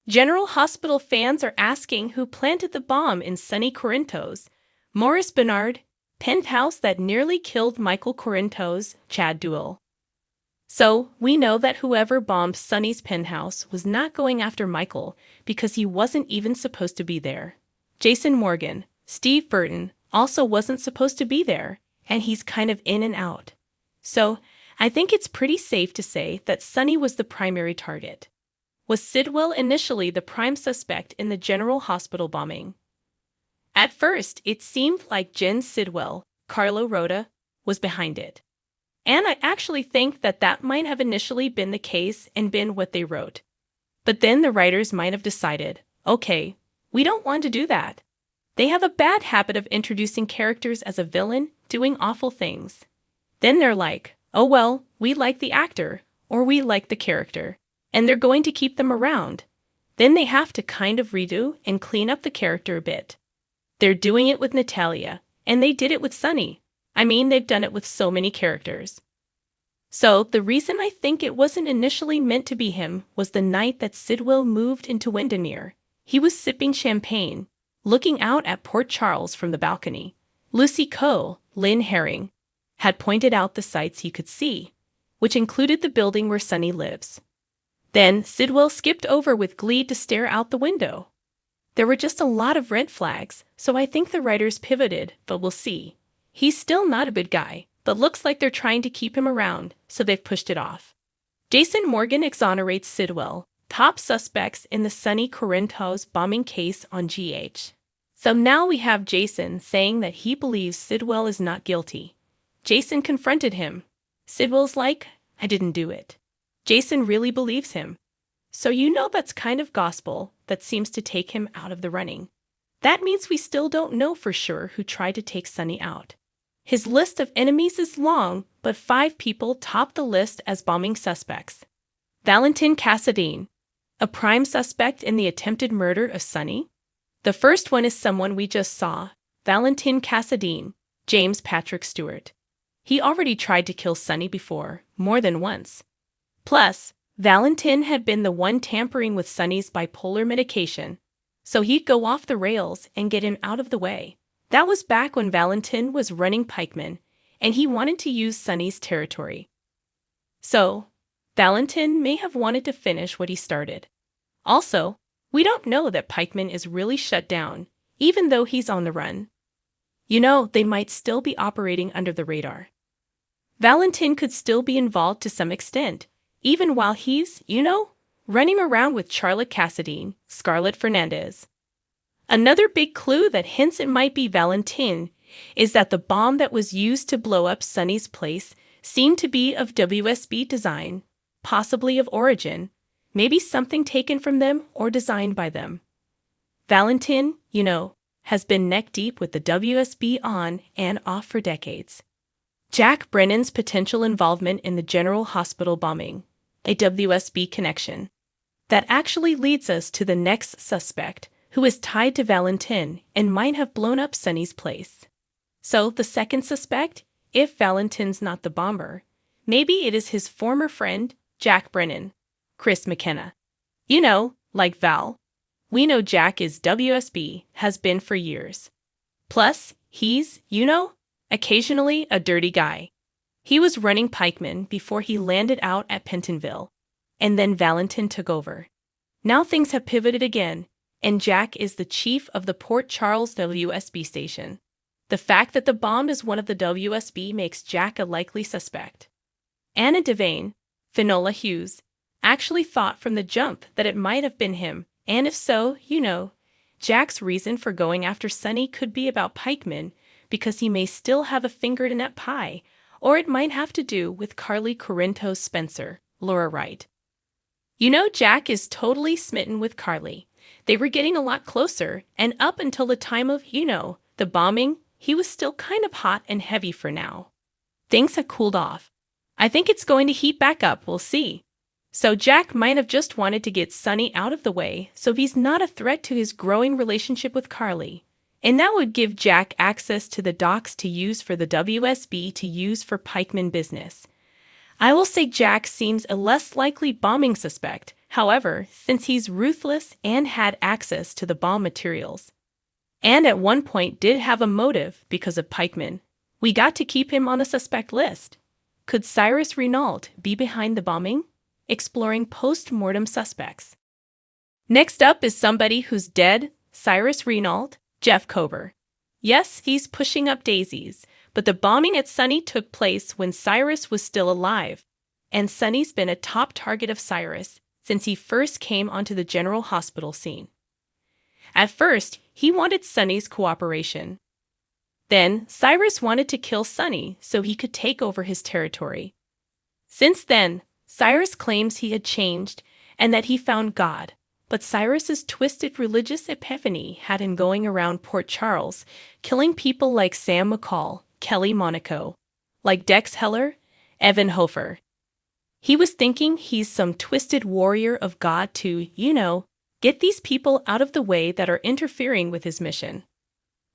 General Hospital fans are asking who planted the bomb in sunny Corinthos. Morris Bernard, penthouse that nearly killed Michael Corinthos, Chad Duell. So, we know that whoever bombed Sonny's penthouse was not going after Michael because he wasn't even supposed to be there. Jason Morgan, Steve Burton, also wasn't supposed to be there, and he's kind of in and out. So, I think it's pretty safe to say that Sonny was the primary target. Was Sidwell initially the prime suspect in the General Hospital bombing? At first, it seemed like Jen Sidwell, Carlo Rota, was behind it. And I actually think that that might have initially been the case and been what they wrote. But then the writers might have decided, okay, we don't want to do that. They have a bad habit of introducing characters as a villain, doing awful things. Then they're like, oh well, we like the actor, or we like the character, and they're going to keep them around. Then they have to kind of redo and clean up the character a bit. They're doing it with Natalia, and they did it with Sonny. I mean, they've done it with so many characters. So, the reason I think it wasn't initially meant to be him was the night that Sidwell moved into Windermere. He was sipping champagne, looking out at Port Charles from the balcony. Lucy Coe, Lynn Herring, had pointed out the sights he could see, which included the building where Sonny lives. Then, Sidwell skipped over with glee to stare out the window. There were just a lot of red flags, so I think the writers pivoted, but we'll see. He's still not a good guy, but looks like they're trying to keep him around, so they've pushed it off. Jason Morgan exonerates Sidwell, top suspects in the Sonny Corinthos bombing case on GH. So now we have Jason saying that he believes Sidwell is not guilty. Jason confronted him. Sidwell's like, I didn't do it. Jason really believes him. So you know that's kind of gospel that seems to take him out of the running. That means we still don't know for sure who tried to take Sonny out. His list of enemies is long, but 5 people top the list as bombing suspects. Valentin Cassadine, a prime suspect in the attempted murder of Sonny. The first one is someone we just saw, Valentin Cassadine, James Patrick Stewart. He already tried to kill Sonny before, more than once. Plus, Valentin had been the one tampering with Sonny's bipolar medication, so he'd go off the rails and get him out of the way. That was back when Valentin was running Pikeman, and he wanted to use Sonny's territory. So, Valentin may have wanted to finish what he started. Also, we don't know that Pikeman is really shut down, even though he's on the run. You know, they might still be operating under the radar. Valentin could still be involved to some extent, even while he's, running around with Charlotte Cassadine, Scarlett Fernandez. Another big clue that hints it might be Valentin is that the bomb that was used to blow up Sonny's place seemed to be of WSB design, possibly of origin, maybe something taken from them or designed by them. Valentin, has been neck-deep with the WSB on and off for decades. Jack Brennan's potential involvement in the General Hospital bombing, a WSB connection. That actually leads us to the next suspect, who is tied to Valentin and might have blown up Sonny's place. So, the second suspect, if Valentin's not the bomber, maybe it is his former friend, Jack Brennan, Chris McKenna. Like Val. We know Jack is WSB, has been for years. Plus, he's, occasionally a dirty guy. He was running Pikeman before he landed out at Pentonville, and then Valentin took over. Now things have pivoted again, and Jack is the chief of the Port Charles WSB station. The fact that the bomb is one of the WSB makes Jack a likely suspect. Anna Devane, Finola Hughes, actually thought from the jump that it might have been him, and if so, Jack's reason for going after Sonny could be about Pikeman because he may still have a finger in that pie, or it might have to do with Carly Corinthos Spencer, Laura Wright. Jack is totally smitten with Carly. They were getting a lot closer, and up until the time of, the bombing, he was still kind of hot and heavy for now. Things have cooled off. I think it's going to heat back up, we'll see. So Jack might have just wanted to get Sonny out of the way so he's not a threat to his growing relationship with Carly. And that would give Jack access to the docks to use for the WSB to use for Pikeman business. I will say Jack seems a less likely bombing suspect. However, since he's ruthless and had access to the bomb materials, and at one point did have a motive because of Pikeman, we got to keep him on the suspect list. Could Cyrus Renault be behind the bombing? Exploring post-mortem suspects. Next up is somebody who's dead, Cyrus Renault, Jeff Kober. Yes, he's pushing up daisies, but the bombing at Sonny took place when Cyrus was still alive, and Sonny's been a top target of Cyrus since he first came onto the General Hospital scene. At first, he wanted Sonny's cooperation. Then, Cyrus wanted to kill Sonny so he could take over his territory. Since then, Cyrus claims he had changed and that he found God, but Cyrus's twisted religious epiphany had him going around Port Charles, killing people like Sam McCall, Kelly Monaco, like Dex Heller, Evan Hofer. He was thinking he's some twisted warrior of God to, get these people out of the way that are interfering with his mission.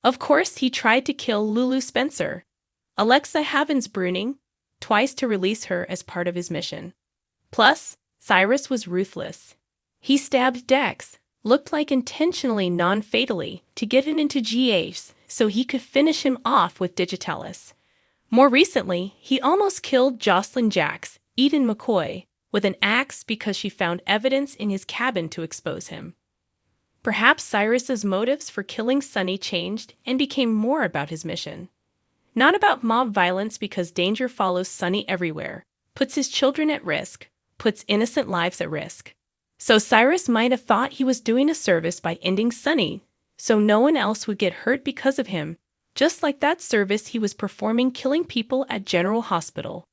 Of course, he tried to kill Lulu Spencer, Alexa Havens-Bruning, twice to release her as part of his mission. Plus, Cyrus was ruthless. He stabbed Dex, looked like intentionally non-fatally, to get it into GAs so he could finish him off with Digitalis. More recently, he almost killed Jocelyn Jacks, Eden McCoy, with an axe because she found evidence in his cabin to expose him. Perhaps Cyrus's motives for killing Sonny changed and became more about his mission. Not about mob violence because danger follows Sonny everywhere, puts his children at risk, puts innocent lives at risk. So Cyrus might have thought he was doing a service by ending Sonny, so no one else would get hurt because of him, just like that service he was performing killing people at General Hospital.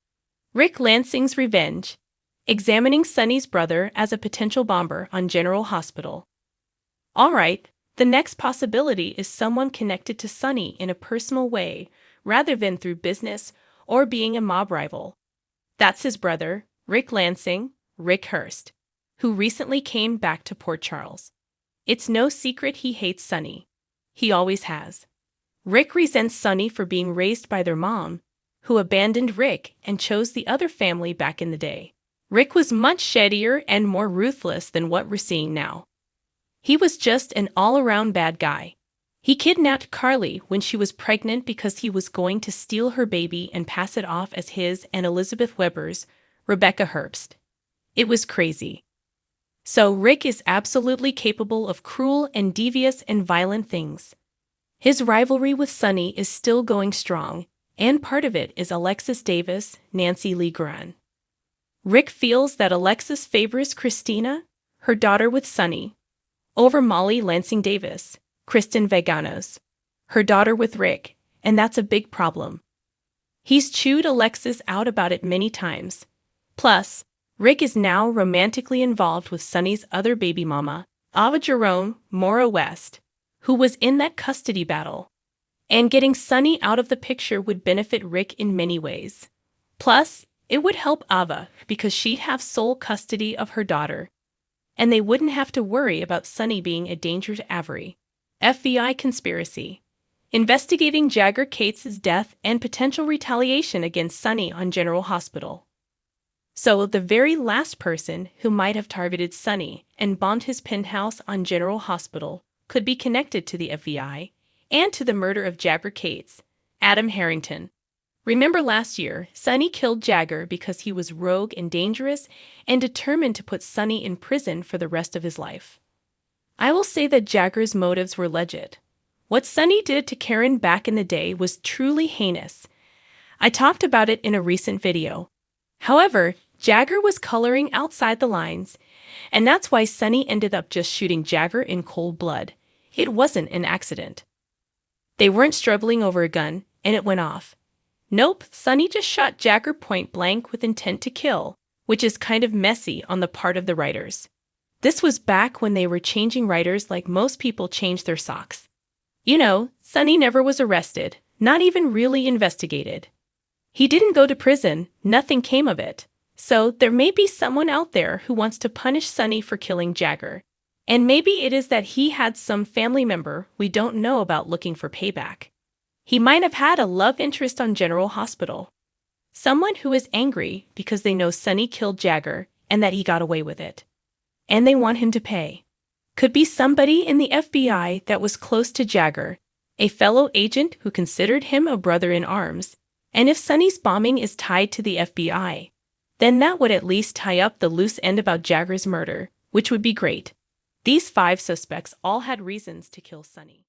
Rick Lansing's revenge. Examining Sonny's brother as a potential bomber on General Hospital. Alright, the next possibility is someone connected to Sonny in a personal way, rather than through business or being a mob rival. That's his brother, Rick Lansing, Rick Hurst, who recently came back to Port Charles. It's no secret he hates Sonny. He always has. Rick resents Sonny for being raised by their mom, who abandoned Rick and chose the other family back in the day. Rick was much shadier and more ruthless than what we're seeing now. He was just an all-around bad guy. He kidnapped Carly when she was pregnant because he was going to steal her baby and pass it off as his and Elizabeth Weber's, Rebecca Herbst. It was crazy. So Rick is absolutely capable of cruel and devious and violent things. His rivalry with Sonny is still going strong, and part of it is Alexis Davis, Nancy Lee Grahn. Rick feels that Alexis favors Christina, her daughter with Sonny, over Molly Lansing Davis, Kristen Vaganos, her daughter with Rick, and that's a big problem. He's chewed Alexis out about it many times. Plus, Rick is now romantically involved with Sonny's other baby mama, Ava Jerome, Maura West, who was in that custody battle. And getting Sonny out of the picture would benefit Rick in many ways. Plus, it would help Ava because she'd have sole custody of her daughter, and they wouldn't have to worry about Sonny being a danger to Avery. FBI conspiracy. Investigating Jagger Cates' death and potential retaliation against Sonny on General Hospital. So, the very last person who might have targeted Sonny and bombed his penthouse on General Hospital could be connected to the FBI and to the murder of Jagger Cates, Adam Harrington. Remember last year, Sonny killed Jagger because he was rogue and dangerous and determined to put Sonny in prison for the rest of his life. I will say that Jagger's motives were legit. What Sonny did to Karen back in the day was truly heinous. I talked about it in a recent video. However, Jagger was coloring outside the lines, and that's why Sonny ended up just shooting Jagger in cold blood. It wasn't an accident. They weren't struggling over a gun, and it went off. Nope, Sonny just shot Jagger point blank with intent to kill, which is kind of messy on the part of the writers. This was back when they were changing writers like most people change their socks. Sonny never was arrested, not even really investigated. He didn't go to prison, nothing came of it. So there may be someone out there who wants to punish Sonny for killing Jagger. And maybe it is that he had some family member we don't know about looking for payback. He might have had a love interest on General Hospital. Someone who is angry because they know Sonny killed Jagger and that he got away with it. and they want him to pay. Could be somebody in the FBI that was close to Jagger, a fellow agent who considered him a brother in arms. And if Sonny's bombing is tied to the FBI, then that would at least tie up the loose end about Jagger's murder, which would be great. These 5 suspects all had reasons to kill Sonny.